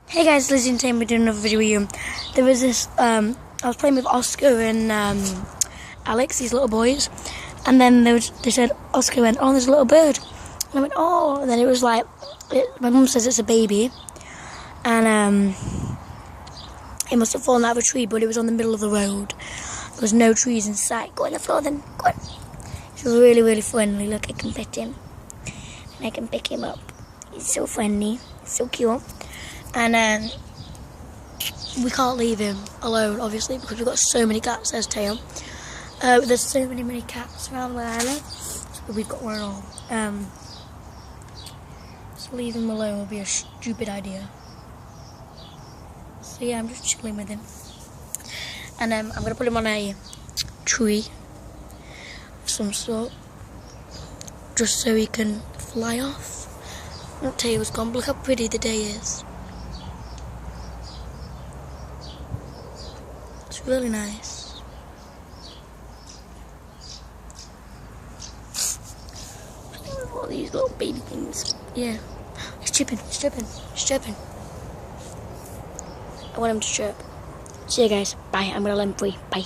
Hey guys, Lizzie and Tim, we're doing another video with you. There was this, I was playing with Oscar and Alex, these little boys, and then they said, Oscar went, oh, there's a little bird. And I went, oh, and then it was like, my mum says it's a baby, and it must have fallen out of a tree, but it was on the middle of the road. There was no trees in sight. Go on the floor then, go on. It was really, really friendly. Look, I can pet him, and I can pick him up. He's so friendly, so cute. And we can't leave him alone, obviously, because we've got so many cats, says Tail. There's so many cats around the island, so we've got one and all. So leave him alone would be a stupid idea. So yeah, I'm just chilling with him. And I'm going to put him on a tree of some sort, just so he can fly off. Not Tail's gone, but look how pretty the day is. It's really nice. All these little baby things. Yeah. It's chirping, it's chirping, it's chirping. I want him to chirp. See you guys. Bye. I'm gonna let him free. Bye.